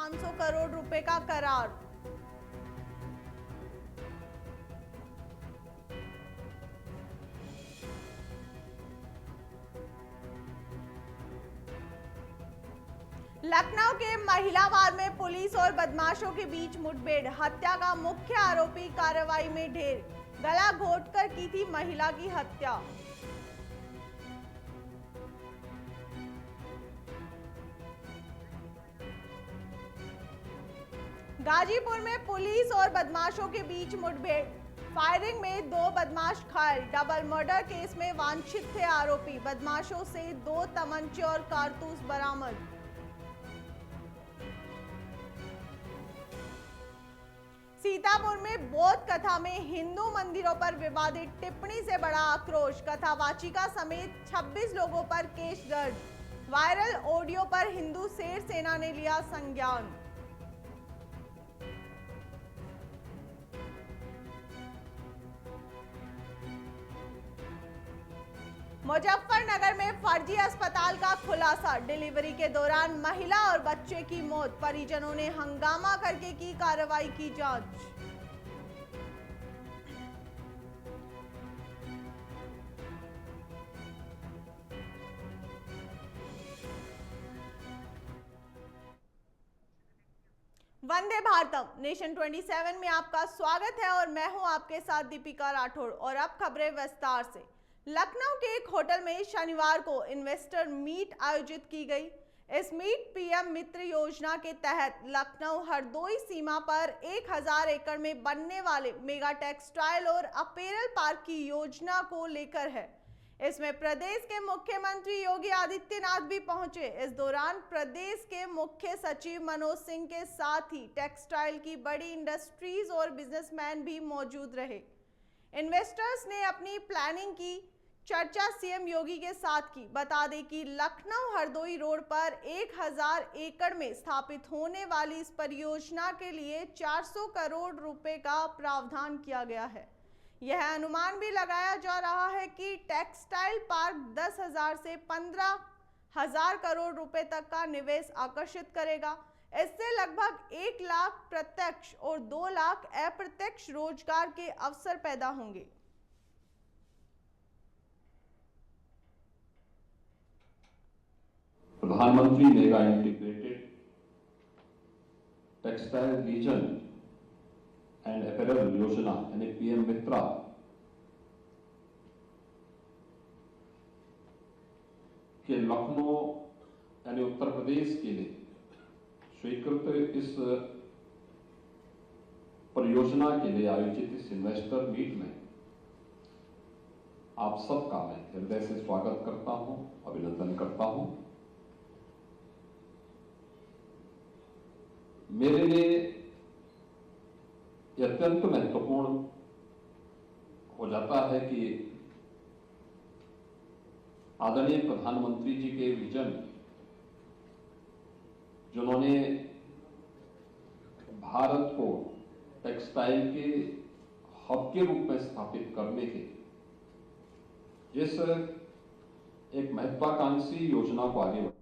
500 करोड़ रुपए का करार। लखनऊ के महिलाबाद में पुलिस और बदमाशों के बीच मुठभेड़, हत्या का मुख्य आरोपी कार्रवाई में ढेर, गला घोंटकर की थी महिला की हत्या। गाजीपुर में पुलिस और बदमाशों के बीच मुठभेड़, फायरिंग में 2 बदमाश घायल, डबल मर्डर केस में वांछित थे आरोपी, बदमाशों से 2 तमंचे और कारतूस बरामद। सीतापुर में बौद्ध कथा में हिंदू मंदिरों पर विवादित टिप्पणी से बड़ा आक्रोश, कथावाचिका समेत 26 लोगों पर केस दर्ज, वायरल ऑडियो पर हिंदू शेर सेना ने लिया संज्ञान। मुजफ्फरनगर में फर्जी अस्पताल का खुलासा, डिलीवरी के दौरान महिला और बच्चे की मौत, परिजनों ने हंगामा करके की कार्रवाई की जांच। वंदे भारतम नेशन 27 में आपका स्वागत है और मैं हूं आपके साथ दीपिका राठौड़। और अब खबरें विस्तार से। लखनऊ के एक होटल में शनिवार को इन्वेस्टर मीट आयोजित की गई। इस मीट पीएम मित्र योजना के तहत लखनऊ हरदोई सीमा पर 1000 एकड़ में बनने वाले मेगा टेक्सटाइल और अपैरल पार्क की योजना को लेकर है। इसमें प्रदेश के मुख्यमंत्री योगी आदित्यनाथ भी पहुंचे। इस दौरान प्रदेश के मुख्य सचिव मनोज सिंह के साथ ही टेक्सटाइल की बड़ी इंडस्ट्रीज और बिजनेसमैन भी मौजूद रहे। इन्वेस्टर्स ने अपनी प्लानिंग की चर्चा सीएम योगी के साथ की। बता दें कि लखनऊ हरदोई रोड पर 1000 एकड़ में स्थापित होने वाली इस परियोजना के लिए 400 करोड़ रुपए का प्रावधान किया गया है। यह अनुमान भी लगाया जा रहा है कि टेक्सटाइल पार्क 10,000 से 15,000 करोड़ रुपए तक का निवेश आकर्षित करेगा। इससे लगभग 1 लाख प्रत्यक्ष और 2 लाख अप्रत्यक्ष रोजगार के अवसर पैदा होंगे। प्रधानमंत्री mega integrated textile reason and apparel योजना यानी पीएम मित्रा के लखनऊ यानी उत्तर प्रदेश के लिए स्वीकृत इस परियोजना के लिए आयोजित इस इन्वेस्टर मीट में आप सबका मैं हृदय से स्वागत करता हूं, अभिनंदन करता हूं। मेरे लिए यह अत्यंत महत्वपूर्ण हो जाता है कि आदरणीय प्रधानमंत्री जी के विजन, जिन्होंने भारत को टेक्सटाइल के हब के रूप में स्थापित करने के जिस एक महत्वाकांक्षी योजना को आगे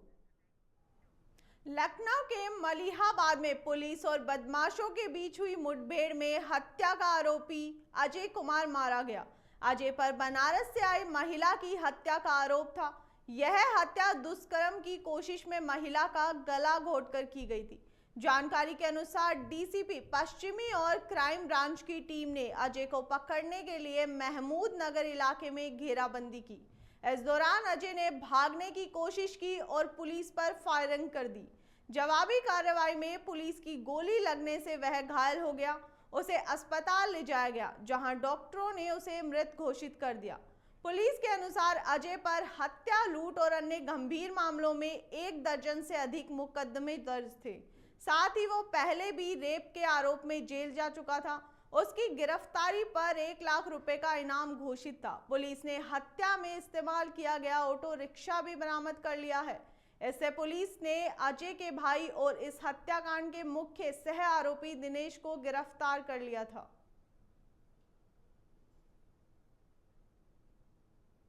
लखनऊ के मलिहाबाद में पुलिस और बदमाशों के बीच हुई मुठभेड़ में हत्या का आरोपी अजय कुमार मारा गया। अजय पर बनारस से आई महिला की हत्या का आरोप था। यह हत्या दुष्कर्म की कोशिश में महिला का गला घोंटकर की गई थी। जानकारी के अनुसार डीसीपी पश्चिमी और क्राइम ब्रांच की टीम ने अजय को पकड़ने के लिए महमूद नगर इलाके में घेराबंदी की। इस दौरान अजय ने भागने की कोशिश की और पुलिस पर फायरिंग कर दी। जवाबी कार्रवाई में पुलिस की गोली लगने से वह घायल हो गया। उसे अस्पताल ले जाया गया, जहां डॉक्टरों ने उसे मृत घोषित कर दिया। पुलिस के अनुसार अजय पर हत्या, लूट और अन्य गंभीर मामलों में 1 दर्जन से अधिक मुकदमे दर्ज थे। साथ ही वो पहले भी रेप के आरोप में जेल जा चुका था। उसकी गिरफ्तारी पर 1 लाख रुपए का इनाम घोषित था। पुलिस ने हत्या में इस्तेमाल किया गया ऑटो रिक्शा भी बरामद कर लिया है। इससे पुलिस ने अजय के भाई और इस हत्याकांड के मुख्य सह आरोपी दिनेश को गिरफ्तार कर लिया था।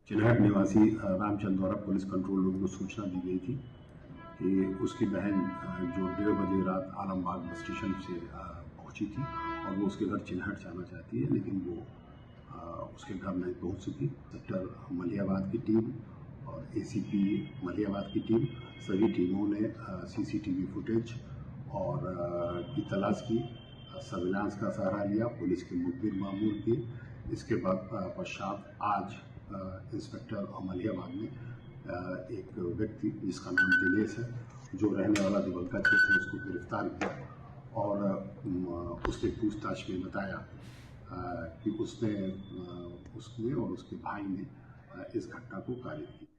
चिनाट निवासी रामचंद द्वारा पुलिस कंट्रोल रूम को सूचना दी गई थी कि उसकी बहन जो 1:30 बजे रात आलमबाग बस स्टेशन से पहुंची थी और वो उसके घर चिन्हट जाना चाहती है, लेकिन वो उसके घर नहीं पहुंच सकी। सेक्टर मलियाबाद की टीम और एसीपी मलियाबाद की टीम, सभी टीमों ने सीसीटीवी फुटेज और की तलाश की, सर्विलांस का सहारा लिया, पुलिस की मुखबिर मामूल की। इसके बाद पश्चात आज इंस्पेक्टर मलियाबाद में एक व्यक्ति जिसका नाम दिनेश है, जो रहने वाला दुबलका क्षेत्र है, उसको गिरफ्तार किया और उसके पूछताछ में बताया कि उसने और उसके भाई ने इस घटना को कारित किया।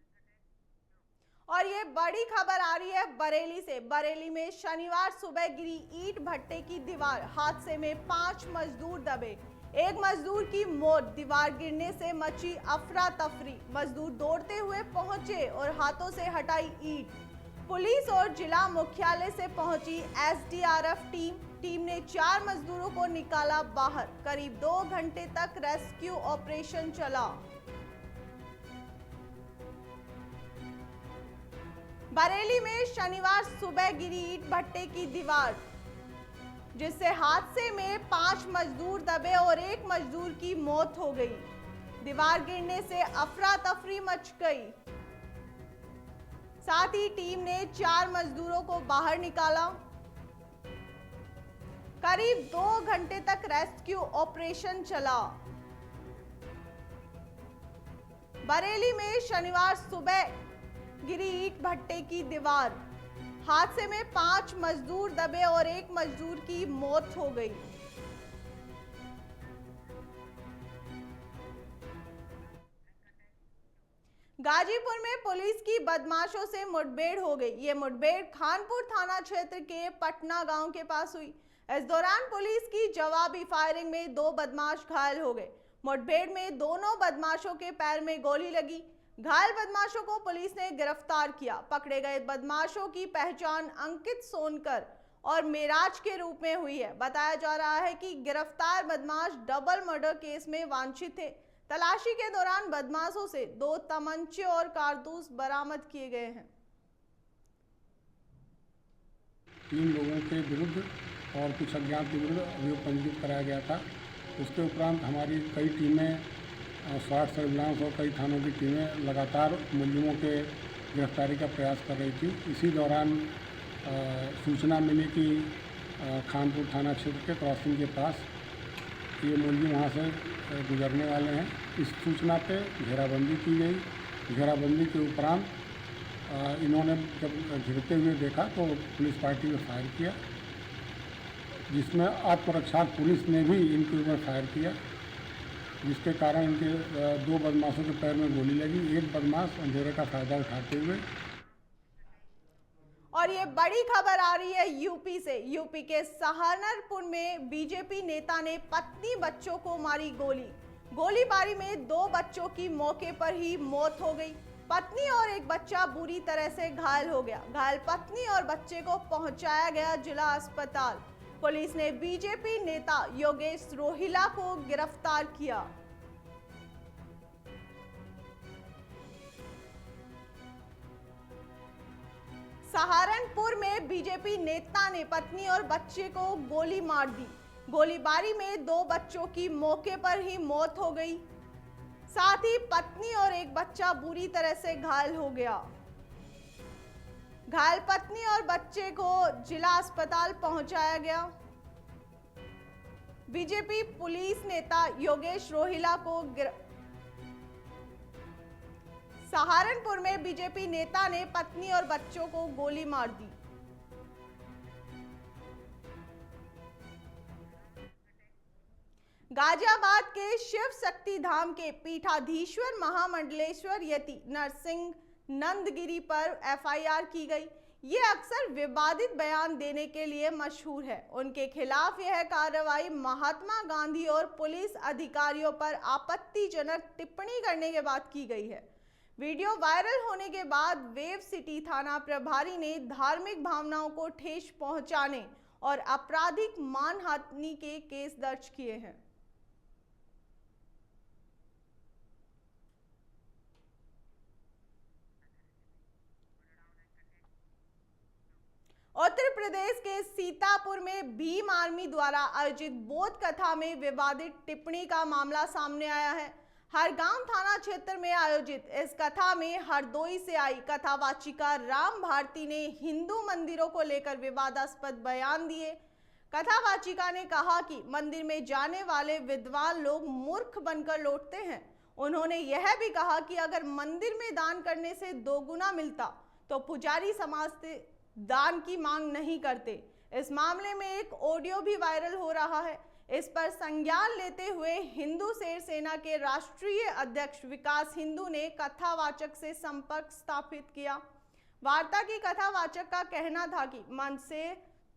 और ये बड़ी खबर आ रही है बरेली से। बरेली में शनिवार सुबह गिरी ईंट भट्टे की दीवार, हादसे में 5 मजदूर दबे, एक मजदूर की मौत। दीवार गिरने से मची अफरा तफरी, मजदूर दौड़ते हुए पहुंचे और हाथों से हटाई ईंट। पुलिस और जिला मुख्यालय से पहुंची एसडीआरएफ टीम ने 4 मजदूरों को निकाला बाहर। करीब 2 घंटे तक रेस्क्यू ऑपरेशन चला। बरेली में शनिवार सुबह गिरी ईंट भट्टे की दीवार, जिससे हादसे में 5 मजदूर दबे और एक मजदूर की मौत हो गई। दीवार गिरने से अफरा तफरी मच गई। साथ ही टीम ने 4 मजदूरों को बाहर निकाला। करीब 2 घंटे तक रेस्क्यू ऑपरेशन चला। बरेली में शनिवार सुबह गिरी ईंट भट्टे की दीवार, हादसे में 5 मजदूर दबे और एक मजदूर की मौत हो गई। गाजीपुर में पुलिस की बदमाशों से मुठभेड़ हो गई। ये मुठभेड़ खानपुर थाना क्षेत्र के पटना गांव के पास हुई। इस दौरान पुलिस की जवाबी फायरिंग में 2 बदमाश घायल हो गए। मुठभेड़ में दोनों बदमाशों के पैर में गोली लगी। घायल बदमाशों को पुलिस ने गिरफ्तार किया। पकड़े गए बदमाशों की पहचान अंकित सोनकर और मेराज के रूप में हुई है। बताया जा रहा है कि गिरफ्तार बदमाश डबल मर्डर केस में वांछित थे। तलाशी के दौरान बदमाशों से 2 तमंचे और कारतूस बरामद किए गए हैं। 3 लोगों के विरुद्ध और कुछ अज्ञात के विरुद्ध अभियोग पंजीकृत कराया गया था। उसके उपरांत हमारी कई टीमें, स्वास्थ्य सर्विलांस और कई थानों की टीमें लगातार मुलजिमों के गिरफ्तारी का प्रयास कर रही थी। इसी दौरान सूचना मिली कि खानपुर थाना क्षेत्र के क्रॉसिंग के पास ये मुलजिम वहाँ से गुजरने वाले हैं। इस सूचना पे घेराबंदी की गई। घेराबंदी के उपरांत इन्होंने जब घिरते हुए देखा तो पुलिस पार्टी में फायर किया, जिसमें आत्मरक्षार्थ पुलिस ने भी इनके ऊपर फायर किया, जिसके कारण इनके 2 बदमाशों के पैर में गोली लगी। एक बदमाश अंधेरे का फायदा उठाते हुए। और ये बड़ी खबर आ रही है यूपी से। यूपी के सहारनपुर में बीजेपी नेता ने पत्नी बच्चों को मारी गोली। गोलीबारी में 2 बच्चों की मौके पर ही मौत हो गई। पत्नी और एक बच्चा बुरी तरह से घायल हो गया। घायल पत्नी और बच्चे को पहुंचाया गया जिला अस्पताल। पुलिस ने बीजेपी नेता योगेश रोहिला को गिरफ्तार किया। सहारनपुर में बीजेपी नेता ने पत्नी और बच्चे को गोली मार दी। गोलीबारी में 2 बच्चों की मौके पर ही मौत हो गई। साथ ही पत्नी और एक बच्चा बुरी तरह से घायल हो गया। घायल पत्नी और बच्चे को जिला अस्पताल पहुंचाया गया। बीजेपी पुलिस नेता योगेश रोहिला को सहारनपुर में बीजेपी नेता ने पत्नी और बच्चों को गोली मार दी। गाजियाबाद के शिव शक्ति धाम के पीठाधीश्वर महामंडलेश्वर यति नरसिंह नंदगिरी पर एफआईआर की गई। ये अक्सर विवादित बयान देने के लिए मशहूर है। उनके खिलाफ यह कार्रवाई महात्मा गांधी और पुलिस अधिकारियों पर आपत्तिजनक टिप्पणी करने के बाद की गई है। वीडियो वायरल होने के बाद वेव सिटी थाना प्रभारी ने धार्मिक भावनाओं को ठेस पहुंचाने और आपराधिक मानहानि के केस दर्ज किए हैं। उत्तर प्रदेश के सीतापुर में भीम आर्मी द्वारा आयोजित बोध कथा में विवादित टिप्पणी का मामला सामने आया है। हरगांव थाना क्षेत्र में आयोजित इस कथा में हरदोई से आई कथावाचिका राम भारती ने हिंदू मंदिरों को लेकर विवादास्पद बयान दिए। कथावाचिका ने कहा कि मंदिर में जाने वाले विद्वान लोग मूर्ख बनकर लौटते हैं। उन्होंने यह भी कहा कि अगर मंदिर में दान करने से दोगुना मिलता तो पुजारी समाज से दान की मांग नहीं करते। इस मामले में एक ऑडियो भी वायरल हो रहा है। इस पर संज्ञान लेते हुए हिंदू शेर सेना के राष्ट्रीय अध्यक्ष विकास हिंदू ने कथावाचक से संपर्क स्थापित किया। वार्ता की कथावाचक का कहना था कि मंच से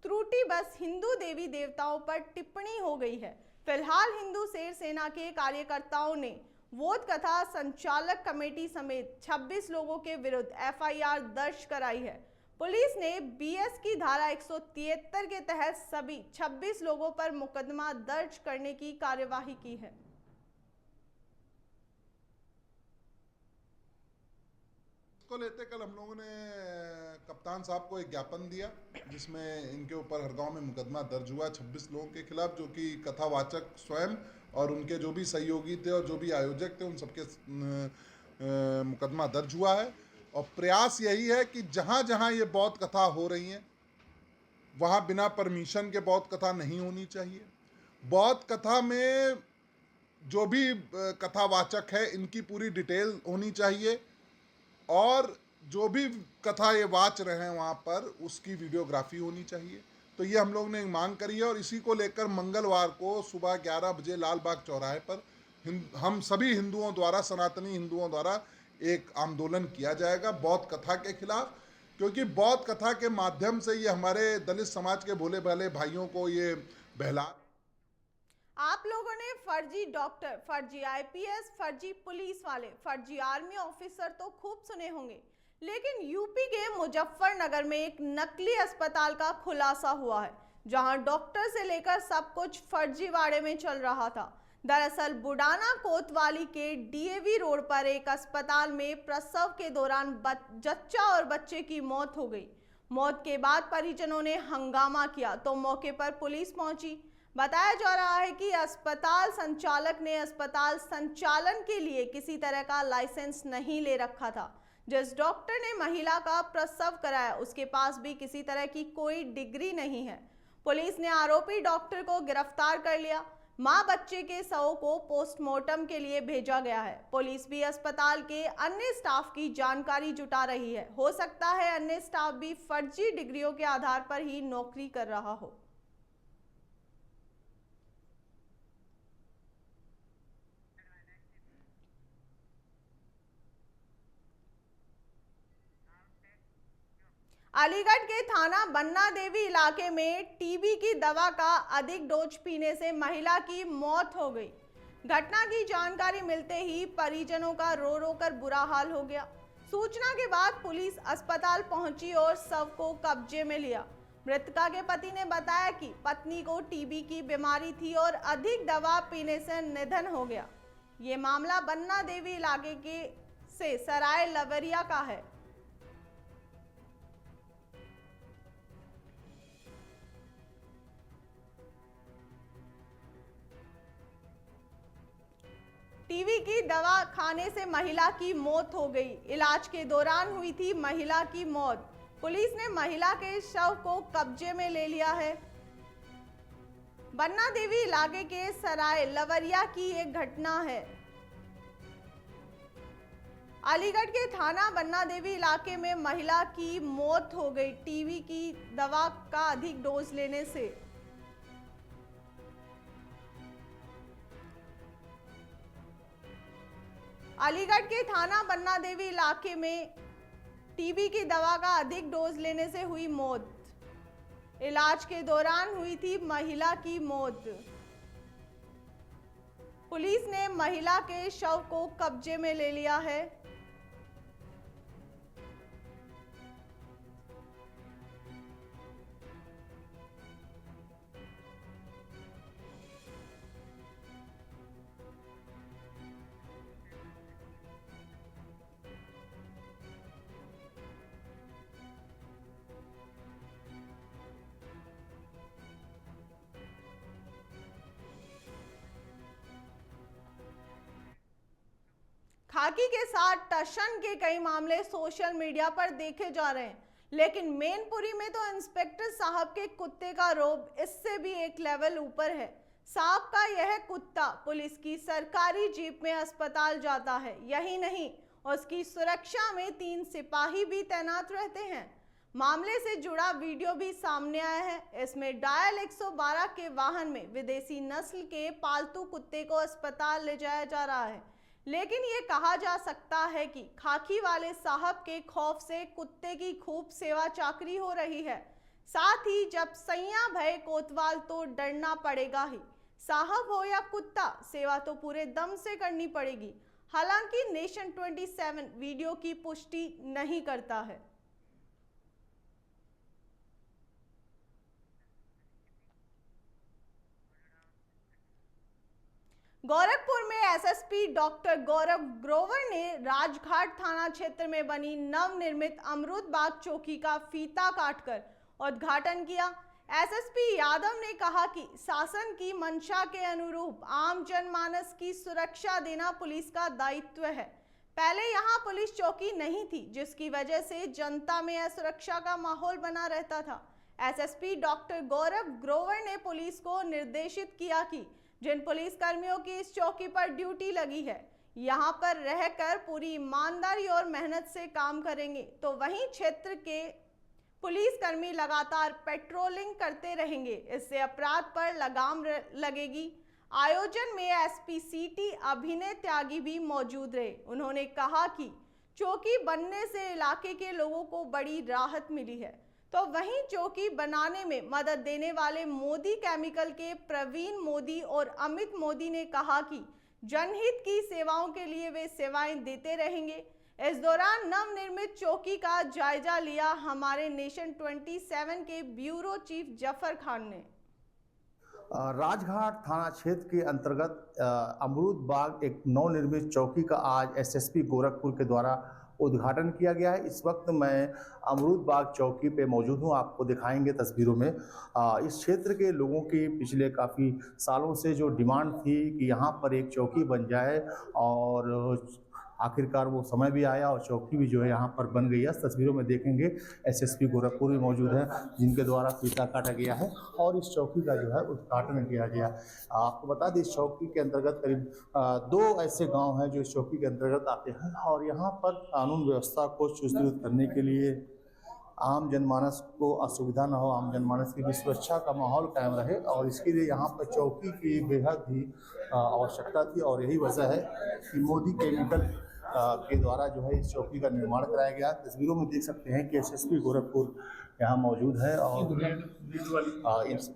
त्रुटि बस हिंदू देवी देवताओं पर टिप्पणी हो गई है। फिलहाल हिंदू शेर सेना के कार्यकर्ताओं ने बोध कथा संचालक कमेटी समेत 26 लोगों के विरुद्ध एफआईआर दर्ज कराई है। पुलिस ने बीएस की धारा 173 के तहत सभी 26 लोगों पर मुकदमा दर्ज करने की कार्यवाही की है। इसको लेते कल हम लोगों ने कप्तान साहब को एक ज्ञापन दिया जिसमें इनके ऊपर हरगांव में मुकदमा दर्ज हुआ 26 लोगों के खिलाफ, जो कि कथावाचक स्वयं और उनके जो भी सहयोगी थे और जो भी आयोजक थे उन सबके मुकदमा दर्ज हुआ है। और प्रयास यही है कि जहाँ जहाँ ये बौद्ध कथा हो रही हैं वहाँ बिना परमिशन के बौद्ध कथा नहीं होनी चाहिए। बौद्ध कथा में जो भी कथावाचक है इनकी पूरी डिटेल होनी चाहिए और जो भी कथा ये वाच रहे हैं वहाँ पर उसकी वीडियोग्राफी होनी चाहिए। तो ये हम लोग ने मांग करी है और इसी को लेकर मंगलवार को सुबह 11 बजे लाल बाग चौराहे पर हम सभी हिंदुओं द्वारा, सनातनी हिंदुओं द्वारा एक आंदोलन किया जाएगा बौद्ध कथा के खिलाफ, क्योंकि बौद्ध कथा के माध्यम से ये हमारे दलित समाज के भोले भाले भाइयों को ये बहला। आप लोगों ने फर्जी डॉक्टर, फर्जी आईपीएस, फर्जी पुलिस वाले, फर्जी आर्मी ऑफिसर तो खूब सुने होंगे, लेकिन यूपी के मुजफ्फरनगर में एक नकली अस्पताल का खुलासा हुआ है जहां डॉक्टर से लेकर सब कुछ फर्जीवाड़े में चल रहा था। दरअसल बुडाना कोतवाली के डीएवी रोड पर एक अस्पताल में प्रसव के दौरान जच्चा और बच्चे की मौत हो गई। मौत के बाद परिजनों ने हंगामा किया तो मौके पर पुलिस पहुंची। बताया जा रहा है कि अस्पताल संचालक ने अस्पताल संचालन के लिए किसी तरह का लाइसेंस नहीं ले रखा था। जिस डॉक्टर ने महिला का प्रसव कराया उसके पास भी किसी तरह की कोई डिग्री नहीं है। पुलिस ने आरोपी डॉक्टर को गिरफ्तार कर लिया। मां बच्चे के शव को पोस्टमार्टम के लिए भेजा गया है। पुलिस भी अस्पताल के अन्य स्टाफ की जानकारी जुटा रही है। हो सकता है अन्य स्टाफ भी फर्जी डिग्रियों के आधार पर ही नौकरी कर रहा हो। अलीगढ़ के थाना बन्ना देवी इलाके में टीबी की दवा का अधिक डोज पीने से महिला की मौत हो गई। घटना की जानकारी मिलते ही परिजनों का रो रो कर बुरा हाल हो गया। सूचना के बाद पुलिस अस्पताल पहुंची और शव को कब्जे में लिया। मृतका के पति ने बताया कि पत्नी को टीबी की बीमारी थी और अधिक दवा पीने से निधन हो गया। ये मामला बन्ना देवी इलाके के से सराय लवरिया का है। टीबी की दवा खाने से महिला की मौत हो गई। इलाज के दौरान हुई थी महिला की मौत। पुलिस ने महिला के शव को कब्जे में ले लिया है। बन्ना देवी इलाके के सराय लवरिया की एक घटना है। अलीगढ़ के थाना बन्ना देवी इलाके में महिला की मौत हो गई टीबी की दवा का अधिक डोज लेने से। अलीगढ़ के थाना बन्ना देवी इलाके में टीबी की दवा का अधिक डोज लेने से हुई मौत। इलाज के दौरान हुई थी महिला की मौत। पुलिस ने महिला के शव को कब्जे में ले लिया है। खाकी के साथ टशन के कई मामले सोशल मीडिया पर देखे जा रहे हैं, लेकिन मैनपुरी में तो इंस्पेक्टर साहब के कुत्ते का रौब इससे भी एक लेवल ऊपर है। साहब का यह कुत्ता पुलिस की सरकारी जीप में अस्पताल जाता है। यही नहीं, उसकी सुरक्षा में 3 सिपाही भी तैनात रहते हैं। मामले से जुड़ा वीडियो भी सामने आया है। इसमें डायल 112 के वाहन में विदेशी नस्ल के पालतू कुत्ते को अस्पताल ले जाया जा रहा है, लेकिन ये कहा जा सकता है कि खाकी वाले साहब के खौफ से कुत्ते की खूब सेवा चाकरी हो रही है। साथ ही जब सैया भय कोतवाल तो डरना पड़ेगा ही। साहब हो या कुत्ता, सेवा तो पूरे दम से करनी पड़ेगी। हालांकि नेशन 27 वीडियो की पुष्टि नहीं करता है। गोरखपुर में एसएसपी डॉक्टर गौरव ग्रोवर ने राजघाट थाना क्षेत्र में बनी नवनिर्मित अमरूद बाग चौकी का फीता काटकर उद्घाटन किया। एसएसपी यादव ने कहा कि शासन की मंशा के अनुरूप आम जनमानस की सुरक्षा देना पुलिस का दायित्व है। पहले यहां पुलिस चौकी नहीं थी, जिसकी वजह से जनता में असुरक्षा का माहौल बना रहता था। एसएसपी डॉक्टर गौरव ग्रोवर ने पुलिस को निर्देशित किया कि जिन पुलिस कर्मियों की इस चौकी पर ड्यूटी लगी है, यहां पर रहकर पूरी ईमानदारी और मेहनत से काम करेंगे, तो वहीं क्षेत्र के पुलिसकर्मी लगातार पेट्रोलिंग करते रहेंगे। इससे अपराध पर लगाम लगेगी। आयोजन में एसपी सिटी अभिनय त्यागी भी मौजूद रहे। उन्होंने कहा कि चौकी बनने से इलाके के लोगों को बड़ी राहत मिली है, तो वहीं चौकी बनाने में मदद देने वाले मोदी केमिकल के प्रवीण मोदी और अमित मोदी ने कहा कि जनहित की सेवाओं के लिए वे सेवाएं देते रहेंगे। इस दौरान नवनिर्मित चौकी का जायजा लिया हमारे नेशन 27 के ब्यूरो चीफ जफर खान ने। राजघाट थाना क्षेत्र के अंतर्गत अमरूद बाग एक नवनिर्मित चौकी का आज एसएसपी गोरखपुर के द्वारा उद्घाटन किया गया है। इस वक्त मैं अमरूद बाग चौकी पे मौजूद हूँ, आपको दिखाएंगे तस्वीरों में। इस क्षेत्र के लोगों की पिछले काफ़ी सालों से जो डिमांड थी कि यहाँ पर एक चौकी बन जाए, और आखिरकार वो समय भी आया और चौकी भी जो है यहाँ पर बन गई है। तस्वीरों में देखेंगे एसएसपी गोरखपुर भी मौजूद है, जिनके द्वारा फीता काटा गया है और इस चौकी का जो है उद्घाटन किया गया। आपको बता दें, इस चौकी के अंतर्गत करीब 2 ऐसे गांव हैं जो इस चौकी के अंतर्गत आते हैं, और यहाँ पर कानून व्यवस्था को सुदृढ़ करने के लिए आम जनमानस को असुविधा न हो, आम जनमानस की भी सुरक्षा का माहौल कायम रहे, और इसके लिए यहाँ पर चौकी की बेहद ही आवश्यकता थी। और यही वजह है कि मोदी केमिकल के द्वारा जो है इस चौकी का निर्माण कराया गया। तस्वीरों में देख सकते हैं कि एसएसपी गोरखपुर यहाँ मौजूद है और इस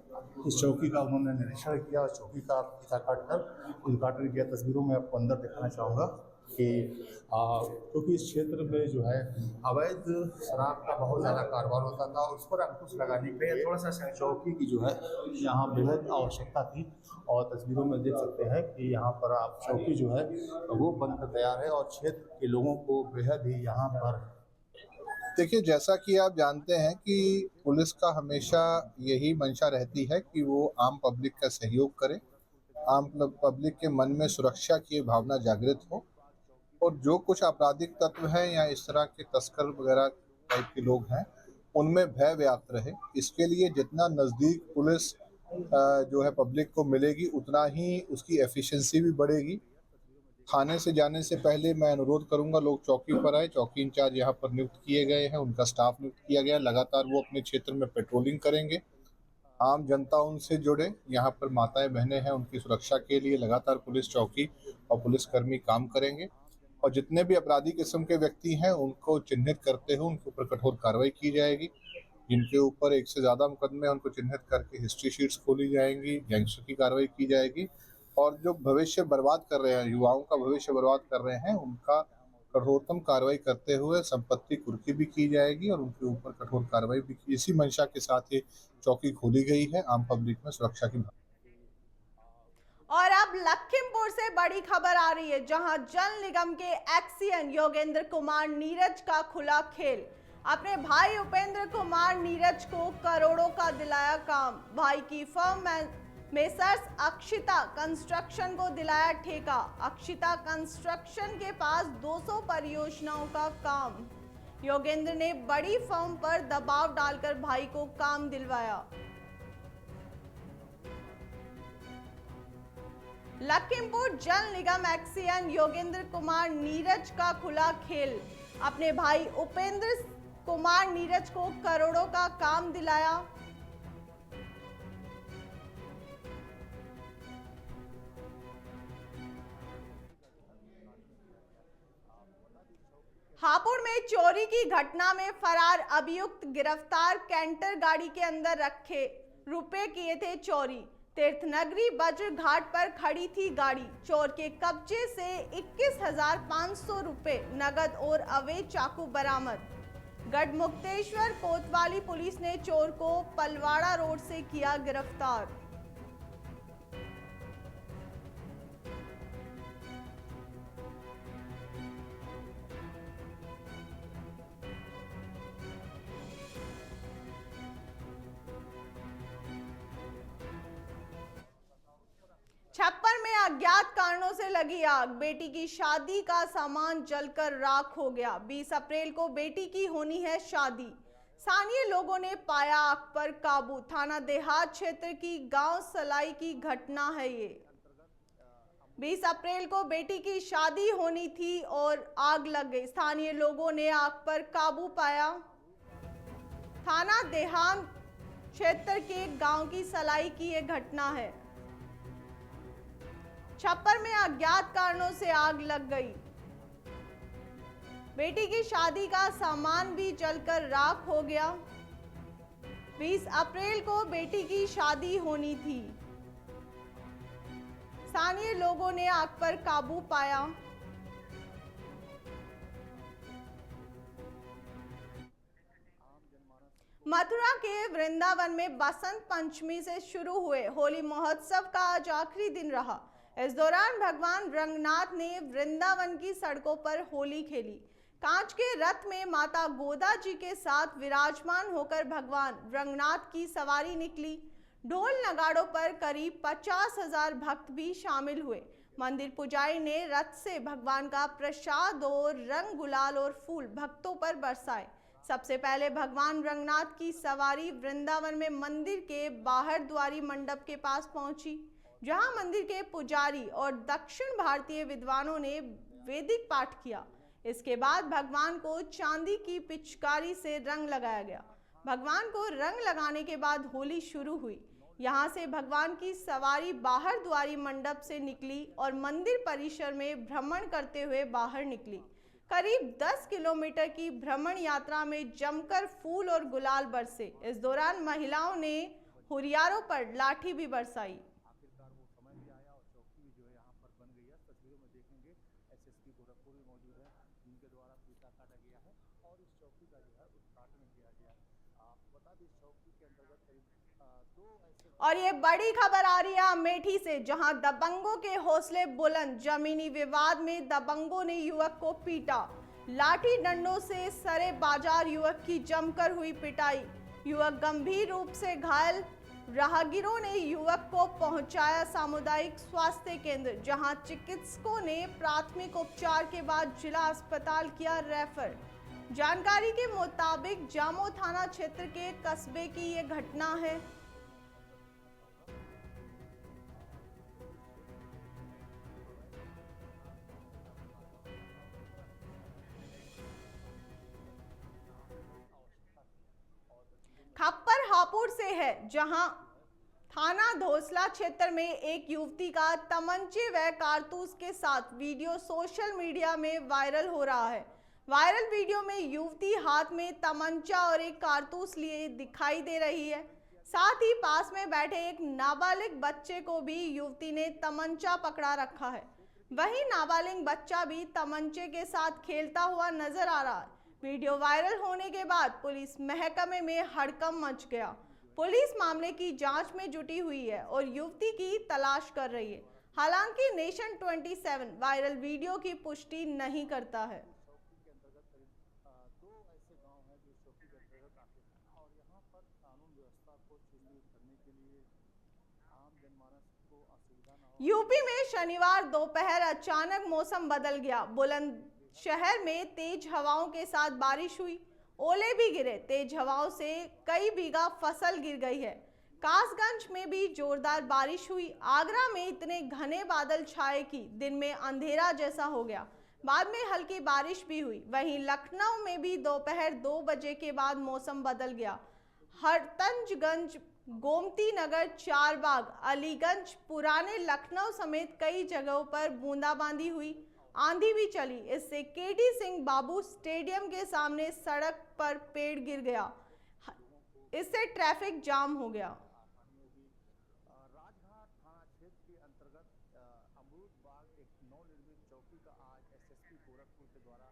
चौकी का उन्होंने निरीक्षण किया और चौकी का फीता काटकर उद्घाटन किया। तस्वीरों में आपको अंदर दिखाना चाहूँगा कि क्योंकि इस क्षेत्र में जो है अवैध शराब का बहुत ज़्यादा कारोबार होता था, और उस पर अंकुश लगाने के लिए थोड़ा सा चौकी की जो है यहाँ बेहद आवश्यकता थी। और तस्वीरों में देख सकते हैं कि यहाँ पर आप चौकी जो है वो बनकर तैयार है, और क्षेत्र के लोगों को बेहद ही यहाँ पर। देखिए, जैसा कि आप जानते हैं कि पुलिस का हमेशा यही मंशा रहती है कि वो आम पब्लिक का सहयोग करे, आम पब्लिक के मन में सुरक्षा की भावना जागृत हो, और जो कुछ आपराधिक तत्व हैं या इस तरह के तस्कर वगैरह टाइप के लोग हैं, उनमें भय व्याप्त रहे। इसके लिए जितना नज़दीक पुलिस जो है पब्लिक को मिलेगी, उतना ही उसकी एफिशिएंसी भी बढ़ेगी। थाने से जाने से पहले मैं अनुरोध करूंगा, लोग चौकी पर आए। चौकी इंचार्ज यहाँ पर नियुक्त किए गए हैं, उनका स्टाफ नियुक्त किया गया है। लगातार वो अपने क्षेत्र में पेट्रोलिंग करेंगे, आम जनता उनसे जुड़े। यहाँ पर माताएं बहनें हैं, उनकी सुरक्षा के लिए लगातार पुलिस चौकी और पुलिसकर्मी काम करेंगे, और जितने भी अपराधी किस्म के व्यक्ति हैं उनको चिन्हित करते हुए उनके ऊपर कठोर कार्रवाई की जाएगी। जिनके ऊपर 1 से ज़्यादा मुकदमे हैं उनको चिन्हित करके हिस्ट्री शीट्स खोली जाएंगी, गैंगस्टर की कार्रवाई की जाएगी, और जो भविष्य बर्बाद कर रहे हैं, युवाओं का भविष्य बर्बाद कर रहे हैं, उनका कठोरतम कार्रवाई करते हुए संपत्ति कुर्की भी की जाएगी और उनके ऊपर कठोर कार्रवाई भी की। इसी मंशा के साथ ये चौकी खोली गई है, आम पब्लिक में सुरक्षा की। और अब लखीमपुर से बड़ी खबर आ रही है, जहां जल निगम के एक्सीएन योगेंद्र कुमार नीरज का खुला खेल। अपने भाई उपेंद्र कुमार नीरज को करोड़ों का दिलाया काम। भाई की फर्म मेसर्स अक्षिता कंस्ट्रक्शन को दिलाया ठेका। अक्षिता कंस्ट्रक्शन के पास 200 परियोजनाओं का काम। योगेंद्र ने बड़ी फर्म पर दबाव डालकर भाई को काम दिलवाया। लखीमपुर जल निगम एक्सीएन योगेंद्र कुमार नीरज का खुला खेल। अपने भाई उपेंद्र कुमार नीरज को करोड़ों का काम दिलाया। हापुड़ में चोरी की घटना में फरार अभियुक्त गिरफ्तार। कैंटर गाड़ी के अंदर रखे रुपए किए थे चोरी। तीर्थनगरी वज्र घाट पर खड़ी थी गाड़ी। चोर के कब्जे से 21,500 रुपए नगद और अवैध चाकू बरामद। गढ़मुक्तेश्वर कोतवाली पुलिस ने चोर को पलवाड़ा रोड से किया गिरफ्तार। छप्पर में अज्ञात कारणों से लगी आग। बेटी की शादी का सामान जलकर राख हो गया। 20 अप्रैल को बेटी की होनी है शादी। स्थानीय लोगों ने पाया आग पर काबू। थाना देहात क्षेत्र की गांव सलाई की घटना है ये। 20 अप्रैल को बेटी की शादी होनी थी और आग लग गई। स्थानीय लोगों ने आग पर काबू पाया। थाना देहात क्षेत्र के गांव की सलाई की यह घटना है। छप्पर में अज्ञात कारणों से आग लग गई। बेटी की शादी का सामान भी जलकर राख हो गया। 20 अप्रैल को बेटी की शादी होनी थी। स्थानीय लोगों ने आग पर काबू पाया। मथुरा के वृंदावन में बसंत पंचमी से शुरू हुए होली महोत्सव का आज आखिरी दिन रहा। इस दौरान भगवान रंगनाथ ने वृंदावन की सड़कों पर होली खेली। कांच के रथ में माता गोदा जी के साथ विराजमान होकर भगवान रंगनाथ की सवारी निकली। ढोल नगाड़ों पर करीब 50,000 भक्त भी शामिल हुए। मंदिर पुजारी ने रथ से भगवान का प्रसाद और रंग गुलाल और फूल भक्तों पर बरसाए। सबसे पहले भगवान रंगनाथ की सवारी वृंदावन में मंदिर के बाहर द्वारी मंडप के पास पहुंची, जहां मंदिर के पुजारी और दक्षिण भारतीय विद्वानों ने वैदिक पाठ किया। इसके बाद भगवान को चांदी की पिचकारी से रंग लगाया गया। भगवान को रंग लगाने के बाद होली शुरू हुई। यहां से भगवान की सवारी बाहर द्वारी मंडप से निकली और मंदिर परिसर में भ्रमण करते हुए बाहर निकली। करीब 10 किलोमीटर की भ्रमण यात्रा में जमकर फूल और गुलाल बरसे। इस दौरान महिलाओं ने हुरियारों पर लाठी भी बरसाई। और ये बड़ी खबर आ रही है अमेठी से, जहां दबंगों के हौसले बुलंद। जमीनी विवाद में दबंगों ने युवक को पीटा। लाठी डंडों से सरे बाजार युवक की जमकर हुई पिटाई। युवक गंभीर रूप से घायल। राहगीरों ने युवक को पहुंचाया सामुदायिक स्वास्थ्य केंद्र, जहां चिकित्सकों ने प्राथमिक उपचार के बाद जिला अस्पताल किया रेफर। जानकारी के मुताबिक जामो थाना क्षेत्र के कस्बे की ये घटना है। खप्पर हापुड़ से है, जहां थाना धोसला क्षेत्र में एक युवती का तमंचे व कारतूस के साथ वीडियो सोशल मीडिया में वायरल हो रहा है। वायरल वीडियो में युवती हाथ में तमंचा और एक कारतूस लिए दिखाई दे रही है। साथ ही पास में बैठे एक नाबालिग बच्चे को भी युवती ने तमंचा पकड़ा रखा है। वहीं नाबालिग बच्चा भी तमंचे के साथ खेलता हुआ नजर आ रहा है। वीडियो वायरल होने के बाद पुलिस महकमे में हड़कंप मच गया। पुलिस मामले की जांच में जुटी हुई है और युवती की तलाश कर रही है। हालांकि नेशन 27 वायरल वीडियो की पुष्टि नहीं करता है। और यहाँ पर कानून व्यवस्था को सुदृढ़ करने के लिए आम जनमानस यूपी में शनिवार दोपहर अचानक मौसम बदल गया। बुलंदशहर में तेज हवाओं के साथ बारिश हुई, ओले भी गिरे। तेज हवाओं से कई बीघा फसल गिर गई है। कासगंज में भी जोरदार बारिश हुई। आगरा में इतने घने बादल छाए कि दिन में अंधेरा जैसा हो गया। बाद में हल्की बारिश भी हुई। वहीं लखनऊ में भी दोपहर 2 बजे के बाद मौसम बदल गया। हरतंजगंज, गोमती नगर, चारबाग, अलीगंज, पुराने लखनऊ समेत कई जगहों पर बूंदाबांदी हुई। आंधी भी चली। इससे केडी सिंह बाबू स्टेडियम के सामने सड़क पर पेड़ गिर गया। इससे ट्रैफिक जाम हो गया। राजघाट थाना क्षेत्र के अंतर्गत अमरूद बाग एक नवनिर्मित चौकी का आज एसएसपी गोरखपुर के द्वारा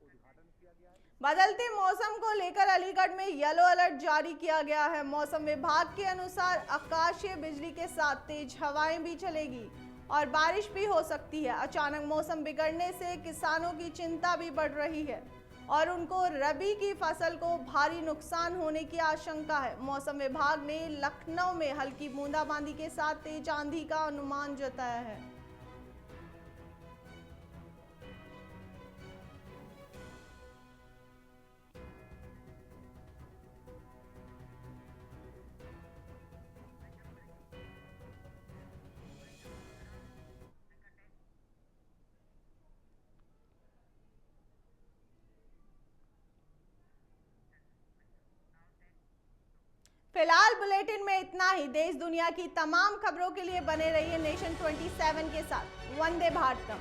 उद्घाटन किया गया है। बदलते मौसम को लेकर अलीगढ़ में येलो अलर्ट जारी किया गया है। मौसम विभाग के अनुसार आकाशीय बिजली के साथ तेज हवाएं भी चलेगी और बारिश भी हो सकती है। अचानक मौसम बिगड़ने से किसानों की चिंता भी बढ़ रही है और उनको रबी की फसल को भारी नुकसान होने की आशंका है। मौसम विभाग ने लखनऊ में हल्की बूंदाबांदी के साथ तेज आंधी का अनुमान जताया है। फिलहाल बुलेटिन में इतना ही। देश दुनिया की तमाम खबरों के लिए बने रहिए नेशन 27 के साथ। वंदे भारतम।